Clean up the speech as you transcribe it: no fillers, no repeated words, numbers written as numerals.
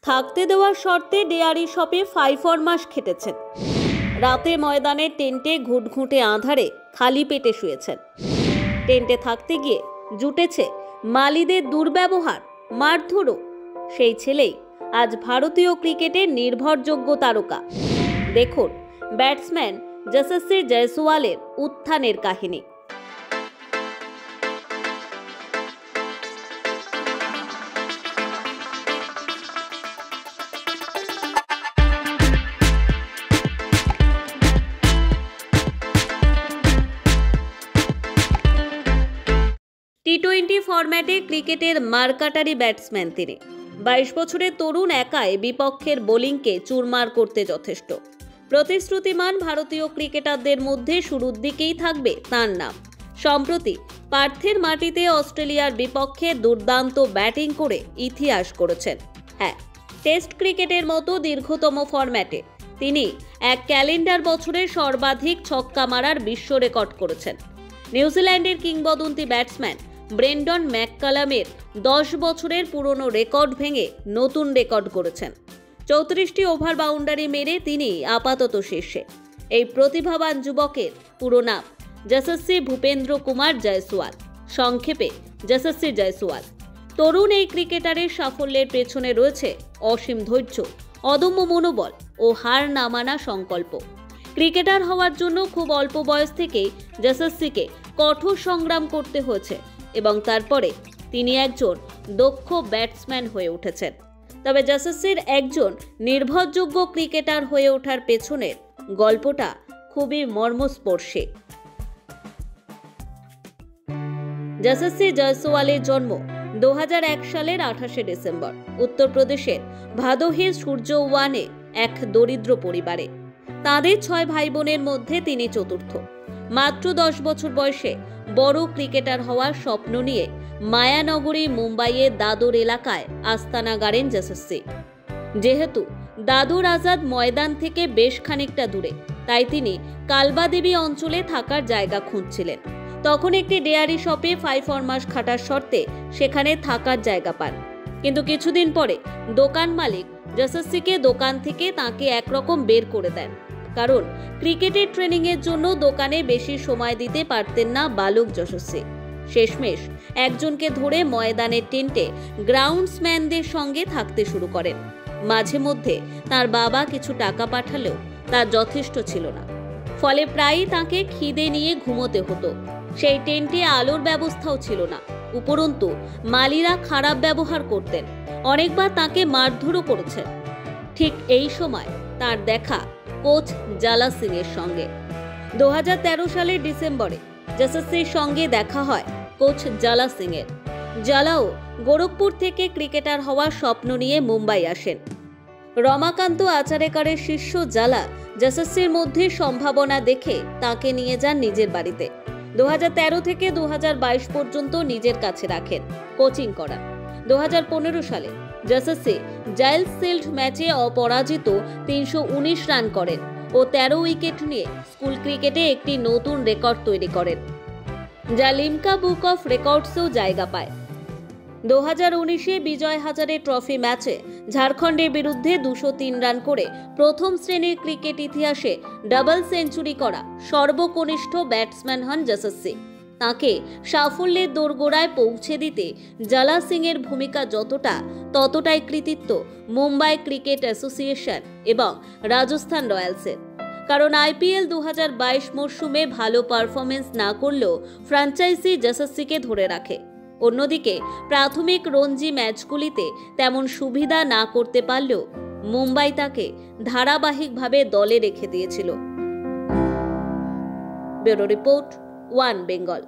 থাকতে দেওয়ার শর্তে ডেয়ারি শপে 5 মাস খেটেছেন। রাতে ময়দানে টেন্টে ঘুটঘুটে আঁধারে খালি পেটে শুয়েছেন। টেন্টে থাকতে গিয়ে জুটেছে মালিদের দুর্ব্যবহার, মারধরও। সেই ছেলেই আজ ভারতীয় ক্রিকেটের নির্ভরযোগ্য তারকা। দেখুন ব্যাটসম্যান যশস্বী জয়সওয়ালের উত্থানের কাহিনী। টি-20 ফরম্যাটে ক্রিকেটের মারকাটারি ব্যাটসম্যান তিনি। 22 বছরের তরুণ একাই বিপক্ষের বোলিংকে চুরমার করতে যথেষ্ট। প্রতিশ্রুতিমান ভারতীয় ক্রিকেটারদের মধ্যে শুরুর দিকেই থাকবে তার নাম। সম্প্রতি পার্থের মাটিতে অস্ট্রেলিয়ার বিপক্ষে দুর্দান্ত ব্যাটিং করে ইতিহাস করেছেন। হ্যাঁ, টেস্ট ক্রিকেটের মতো দীর্ঘতম ফরম্যাটে তিনি এক ক্যালেন্ডার বছরে সর্বাধিক ছক্কা মারার বিশ্ব রেকর্ড করেছেন। নিউজিল্যান্ডের কিংবদন্তি ব্যাটসম্যান ব্রেন্ডন ম্যাককালামের 10 বছরের পুরনো রেকর্ড ভেঙে নতুন রেকর্ড করেছেন। 34টি ওভার বাউন্ডারি মেরে তিনি আপাতত শীর্ষে। এই প্রতিভাবান যুবকের পুরো নাম যশস্বী ভূপেন্দ্র কুমার জয়সওয়াল, সংক্ষেপে যশস্বী জয়সওয়াল। তরুণ এই ক্রিকেটারের সাফল্যের পেছনে রয়েছে অসীম ধৈর্য, অদম্য মনোবল ও হার না মানা সংকল্প। ক্রিকেটার হওয়ার জন্য খুব অল্প বয়স থেকেই যশস্বীকে কঠোর সংগ্রাম করতে হয়েছে এবং তারপরে তিনি একজন দক্ষ ব্যাটসম্যান হয়ে উঠেছেন। তবে যশস্বীর একজন নির্ভরযোগ্য ক্রিকেটার হয়ে ওঠার পেছনের গল্পটা খুবই মর্মস্পর্শী। যশস্বী জয়সওয়ালের জন্ম 2001 সালের 28 ডিসেম্বর উত্তরপ্রদেশের ভাদোহীর সূর্যওয়ানে এক দরিদ্র পরিবারে। তাদের 6 ভাই বোনের মধ্যে তিনি চতুর্থ। মাত্র 10 বছর বয়সে বড় ক্রিকেটার হওয়ার স্বপ্ন নিয়ে মায়ানগরী মুম্বাইয়ের দাদর এলাকায় আস্তানা গাড়েন যশস্বী। যেহেতু দাদর আজাদ ময়দান থেকে বেশ খানিকটা দূরে, তাই তিনি কালবাদেবী অঞ্চলে থাকার জায়গা খুঁজছিলেন। তখন একটি ডেয়ারি শপে 5 মাস খাটার শর্তে সেখানে থাকার জায়গা পান। কিন্তু কিছুদিন পরে দোকান মালিক যশস্বীকে দোকান থেকে তাকে একরকম বের করে দেন, কারণ ক্রিকেটের ট্রেনিং এর জন্য দোকানে বেশি সময় দিতে পারতেন না বালক যশস্বী। শেষমেশ একজনকে ধরে ময়দানের টেন্টে গ্রাউন্ডসম্যানদের সঙ্গে থাকতে শুরু করেন। মাঝে মধ্যে তার বাবা কিছু টাকা পাঠালেও তা যথেষ্ট ছিল না, ফলে প্রায়ই তাকে খিদে নিয়ে ঘুমোতে হতো। সেই টেন্টে আলোর ব্যবস্থাও ছিল না, উপরন্তু মালিরা খারাপ ব্যবহার করতেন, অনেকবার তাকে মারধরও করেছেন। ঠিক এই সময় তার দেখা কোচ জালা সিং এর সঙ্গে। 2013 সালের ডিসেম্বরে যশস্বীর সঙ্গে দেখা হয় কোচ জালা সিং এর। জালাও গোরখপুর থেকে ক্রিকেটার হওয়ার স্বপ্ন নিয়ে মুম্বাই আসেন। রমাকান্ত আচারেকারের শিষ্য জালা যশস্বীর মধ্যে সম্ভাবনা দেখে তাকে নিয়ে যান নিজের বাড়িতে। 2013 থেকে 2022 পর্যন্ত নিজের কাছে রাখেন, কোচিং করান। 2015 সালে যশস্বী জাইলস শিল্ড ম্যাচে অপরাজিত 319 রান করেন ও 13 উইকেট নিয়ে স্কুল ক্রিকেটে একটি নতুন রেকর্ড তৈরি করেন, যা লিমকা বুক অফ রেকর্ডসেও জায়গা পায়। 2019-এ বিজয় হাজারে ট্রফি ম্যাচে ঝাড়খণ্ডের বিরুদ্ধে 203 রান করে প্রথম শ্রেণীর ক্রিকেট ইতিহাসে ডাবল সেঞ্চুরি করা সর্বকনিষ্ঠ ব্যাটসম্যান হন যশস্বী। তাকে সাফল্যের দোরগোড়ায় পৌঁছে দিতে জালা সিং এর ভূমিকা ততটাই কৃতিত্ব মুম্বাই ক্রিকেট অ্যাসোসিয়েশন এবং রাজস্থান রয়্যালসের। কারণ IPL 2022 মরশুমে ভালো পারফরমেন্স না করলেও ফ্র্যাঞ্চাইজি যশস্বীকে ধরে রাখে। অন্যদিকে প্রাথমিক রঞ্জি ম্যাচগুলিতে তেমন সুবিধা না করতে পারলেও মুম্বাই তাকে ধারাবাহিকভাবে দলে রেখে দিয়েছিল। Bureau report, one Bengal.